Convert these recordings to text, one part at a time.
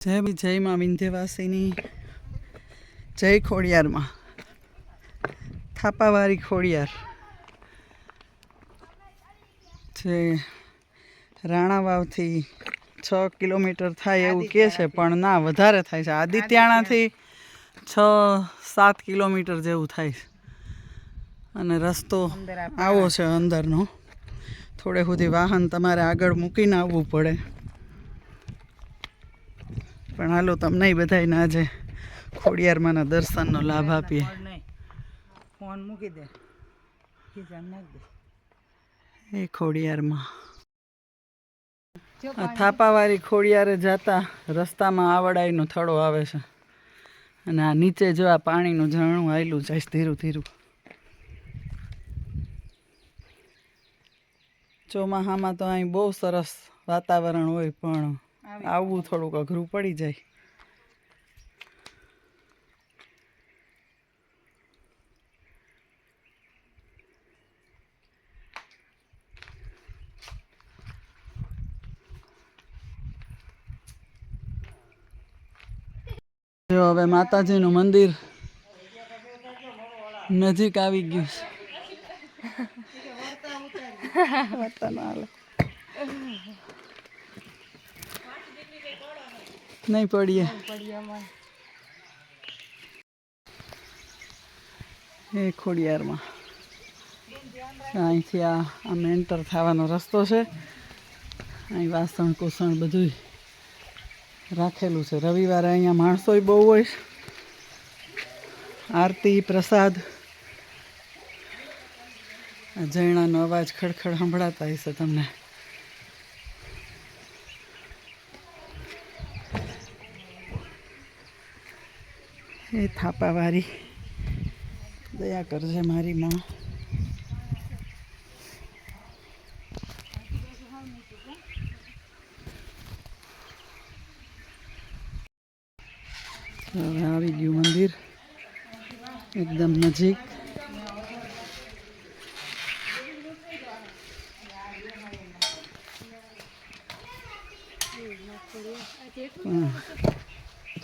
જય માં વિંધ્યવાસીની જય ખોડિયારમાં થાપાવાળી ખોડિયાર જે રાણાવાવથી 6 કિલોમીટર થાય એવું કહે છે, પણ ના, વધારે થાય છે. આદિત્યાણાથી 6-7 કિલોમીટર જેવું થાય છે. અને રસ્તો આવો છે અંદરનો. થોડે સુધી વાહન તમારે આગળ મૂકીને આવવું પડે. પણ હાલો, તમને બધાને આજે ખોડિયારમાંના દર્શનનો લાભ આપીએ. ફોન મૂકી દે, એ ખોડિયારમાં થાપાવાળી ખોડિયારે જતા રસ્તામાં આવડાઈનો થડો આવે છે. અને આ નીચે જો આ પાણીનું ઝરણું આવેલું જાય ધીરું ધીરું. ચોમાસામાં તો અહીં બહુ સરસ વાતાવરણ હોય, પણ આવવું થોડુંક અઘરું પડી જાય. જો હવે માતાજીનું મંદિર નજીક આવી ગયું છે. નહીં પડીએ એ ખોડિયારમાં. અહીંથી આમ એન્ટર થવાનો રસ્તો છે. અહીં વાસણ કુસણ બધું રાખેલું છે. રવિવારે અહીંયા માણસોય બહુ હોય. આરતી પ્રસાદ, જૈણાનો અવાજ ખડખડ સંભળાતા હશે તમને. એ થાપાવાળી દયા કરજે મારી માં. હવે આવી ગયું મંદિર એકદમ નજીક.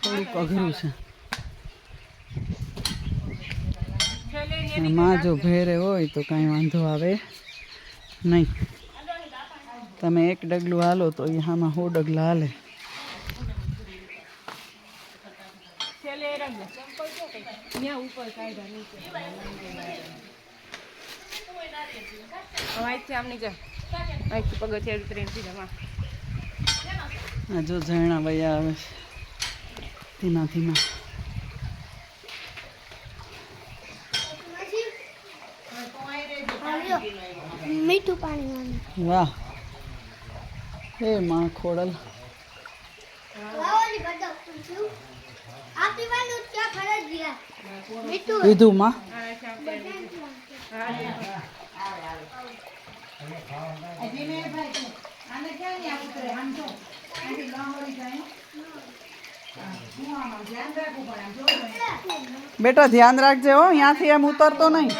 થોડુંક અઘરું છે. માં જો ભેરે હોય તો કાંઈ વાંધો આવે નહીં. તમે એક ડગલું હાલો તો એ આમાં 100 ડગલા હાલે. આ જો ઝરણા વયા આવે છે ધીમા ધીમા. મીઠું પાણી. વાહ, હે માં ખોડલ. કીધું માં. બેટા ધ્યાન રાખજે હો, ત્યાંથી એમ ઉતરતો નહીં.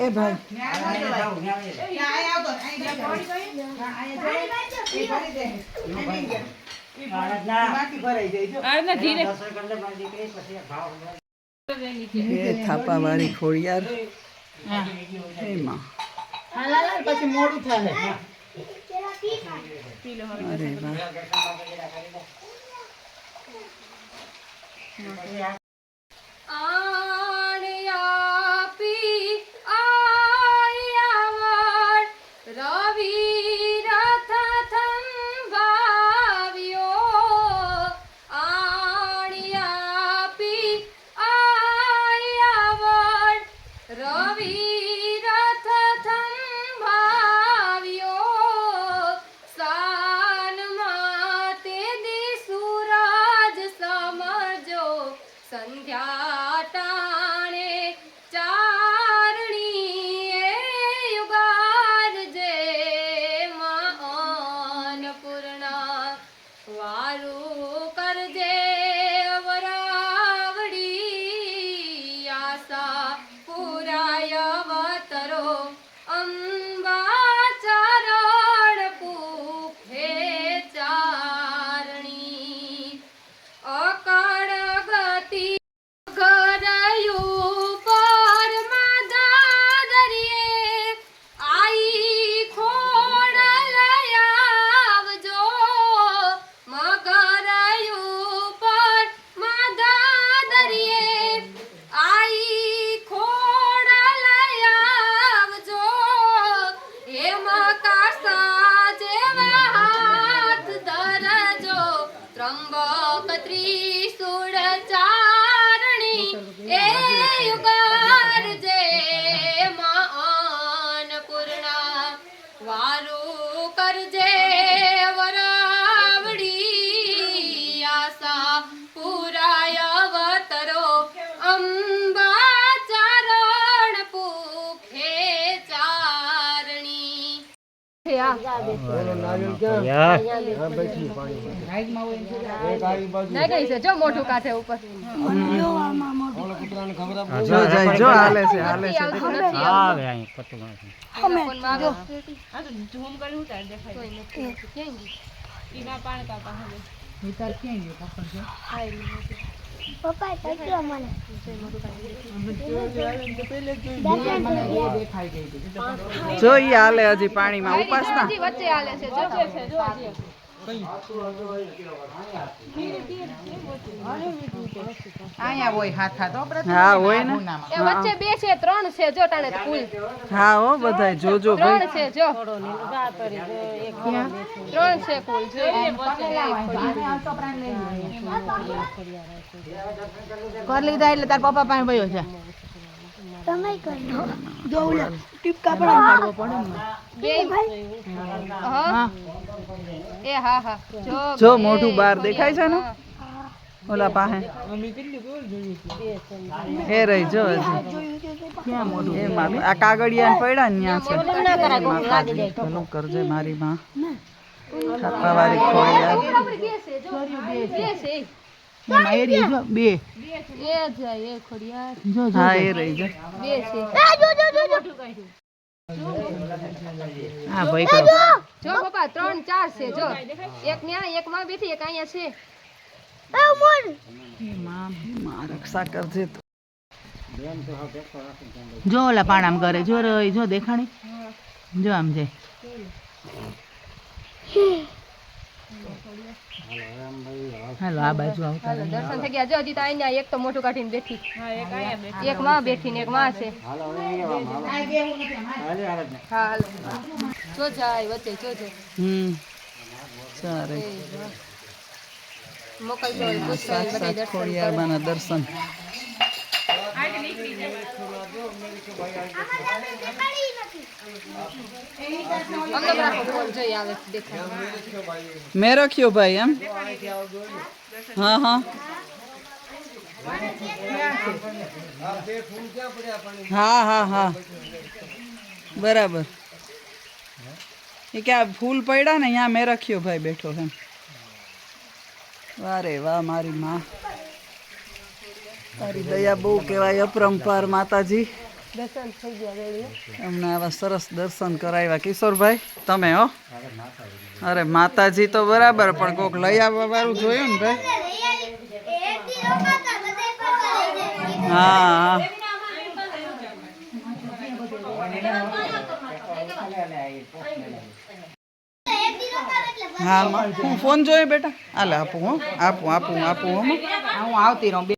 એ ભાઈ થાપાવાળી ખોડિયાર. એમાં પછી મોડું થાય. અરે વાહ. કરજે વરાવડી આશા પુરાય અવતરો અંબા ચારણ પુખે ચારણી જો મોટું કાંઠે ઉપર જો જાય જો હાલે છે હાલે છે પપ્પા પકડો મને જો ઈ હાલે હજી પાણીમાં ઉપાસના વચ્ચે હાલે છે જો અહીંયા હોય હાથ હાથ હા હોય ને એ વચ્ચે 2 છે 3 છે જો ટાણે કુલ હા હો બધાય જોજો 3 ભાઈ છે જો 3 છે કુલ જો કર લીધા એટલે તાર પપ્પા પાસે ભયો છે તમે કરો જો ઓલા ટીપકા પાડવો પડે બે હા એ હા હા જો મોઢું બહાર દેખાય છે ને ઓલા પાસે એ રહી જો હજી એમાં આ કાગળિયા પડ્યા ને ત્યાં છે ભલું કરજે મારી માં ખાપાવાળી ખોડિયાર બે એ જાય એ ખોડિયાર હા એ રહી જો 2 છે હા ભાઈ કરો જો પપ્પા 3 4 છે જો એક ન્યા એક માં બેઠી એક અહીંયા છે માં રક્ષા કરજે જો ઓલા પાણામ કરે જો રે જો દેખાણી જો આમ જાય હાલો આ બાજુ આવતા હાલો દર્શન થઈ ગયા જો હજી તો અહીંયા એક તો મોટું કાઢીને બેઠી એક માં બેઠી ને એક માં છે હા હાલો જો જાય વચ્ચે જો છે સારે મોકલજો પૂછો બધા સાક્ષાત દર્શન ખોડિયારમાંના દર્શન અમને રાખો ફોન જોઈ આવે દેખાય મેં રાખ્યો ભાઈ એમ હા હા હા હા હા બરાબર એ કે આ ફૂલ પડ્યા ને અહીંયા મેં રાખ્યો ભાઈ બેઠો એમ વારે વાહ મારી માં તારી દયા બહુ કહેવાય અપરંપાર માતાજી દર્શન થઈ ગયા રેડી અમને આવા સરસ દર્શન કરાવ્યા કિશોરભાઈ તમે હો અરે માતાજી તો બરાબર પણ કોક લઈ આવવા વાળું જોયું ને ભાઈ હા હા હું ફોન જોયો બેટા હાલે આપું હો આપું હો હું આવતી રહું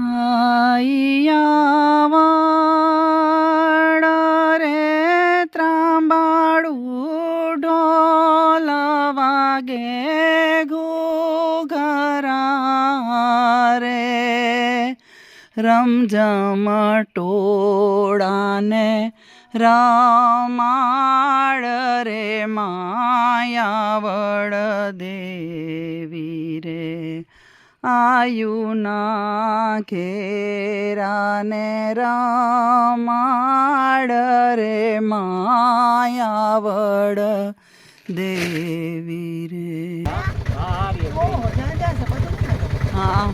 આઈયાવાડ રે ત્રાંબાડું ઢોલ વાગે ઘૂઘરા રે રમઝમ ટોળાને રમાડ રે માયાવડ દેવી રે આયુના ઘેરાને રમાડ રે માયાવડ દેવી રે હા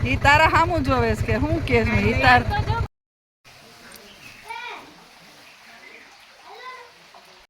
ઈ તારા સામું જોવે છે કે હું કે ઈ તાર